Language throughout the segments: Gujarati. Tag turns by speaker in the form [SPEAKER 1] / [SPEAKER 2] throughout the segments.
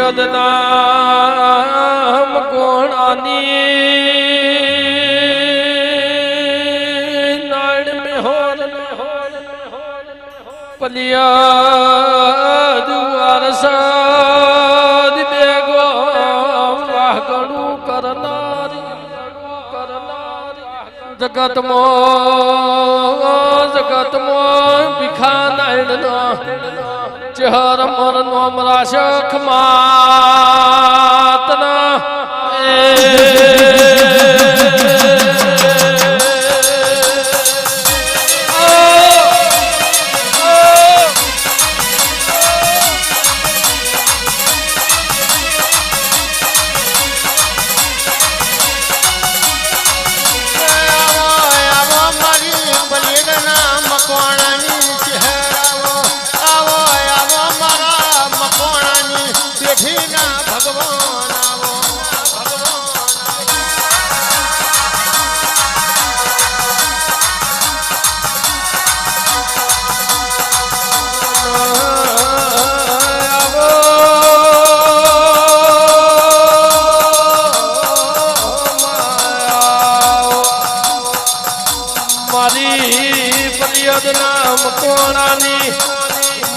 [SPEAKER 1] ફરિયાદ નામ કોણાની નાડ મેહોર પલિયાદ વારસાદ બેગો વાહગણું કરનારી જગતમાં ભીખા નાયણના ચહર મર નોમ રાશખ માતના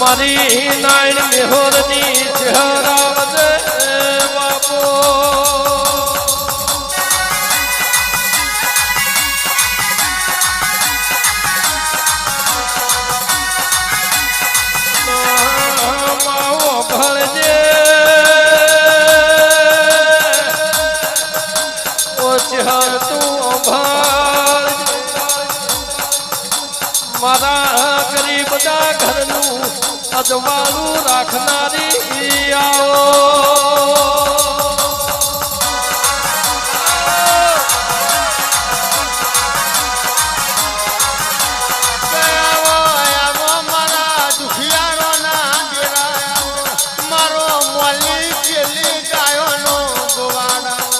[SPEAKER 1] મારી નાયણ મેહોરની ચહેરાવજે બાપો માવો ભળજે ઓ ચહેર તું ભળજે મારા ગરીબ ના ઘરનું અજવાળું રાખનારી આવો
[SPEAKER 2] મારા દુખિયારો ના ડેરા મારો મોલી પેલી ગાયો નો ગોવાડા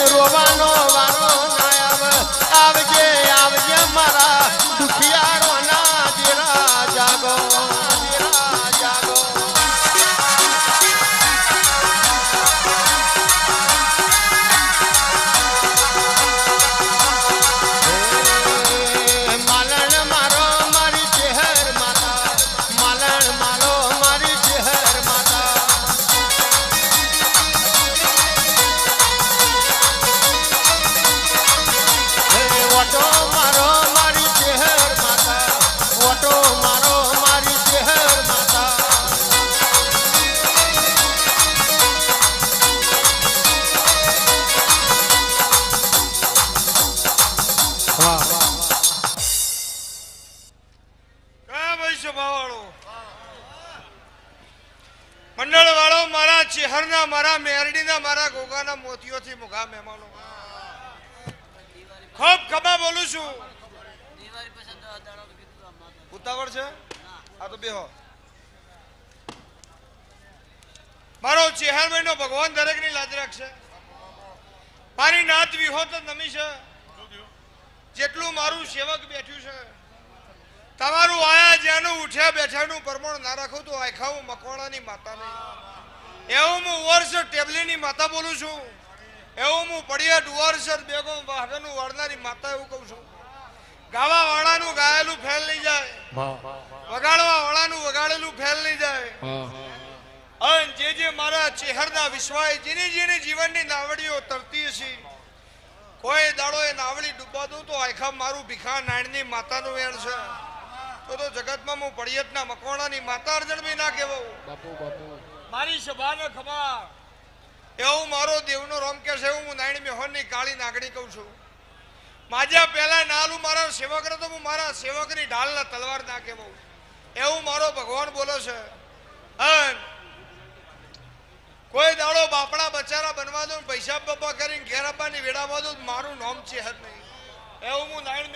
[SPEAKER 2] રોવાનો વારો ના આવજે આવજે મારા દુખિયારો ના દેરા જાગો માલણ મારો મારી ચહેર માતા માલણ મારો મારી ચહેર માતા ઓટો મારો મારી ચહેર માતા ઓટો મારો મારી ચહેર માતા
[SPEAKER 3] કયા ભાઈ સભાવાળો મંડળ વાળો મારા ચહેરના મારા મેરડીના મારા ગોગાના મોતીઓથી મુખા મહેમાનો ખૂબ ખભા બોલું છું ઉતાવળ છે આ તો બેહો મારો ચહેર મહિનો ભગવાન દરેક ની લાજ રાખશે મારી નાત વિહો તો નમી છે જેટલું મારું સેવક બેઠ્યું છે તમારું આયા જેનું ઉઠ્યા બેઠાનું પ્રમાણ ના રાખું તો આખાવું મકવાણાની માતા નહીં એવું હું વર્ષ ટેબલીની માતા બોલું છું એવું હું પડિયા ડુવારસર બેગો વાહગનું વાળનારી માતા એવું કહું છું ગાવા વાળાનું ગાયેલું ફેલ નહીં જાય વગાડવા વાળાનું વગાડેલું ફેલ નહીં જાય અને જે મારા ચહેરના વિશ્વાય જેની જેની જીવનની નાવડીઓ તરતી છે કોઈ દાડો એ નાવડી ડૂબા દઉં તો આખા મારું ભીખા નાયણની માતાનું વેણ છે તો જગતમાં હું પડિયતના મકવાણાની માતા અર્જણ બી ના કહેવું મારી સભાને ખબર એવું મારો દેવનો રોમ કે છે હું નાયણ મેહોરની કાળી નાગણી કહું છું માજા પહેલા નાલું મારા સેવક હતો હું મારા સેવકની ઢાલના તલવાર ના કહેવું એવું મારો ભગવાન બોલે છે અન કોઈ દાડો બાપડા બચારા બનવા દો ને પૈસા બપ્પા કરીને ઘેર આપવાની વેડામાં દો મારું નામ છે હદ નહીં એવું હું નાયણ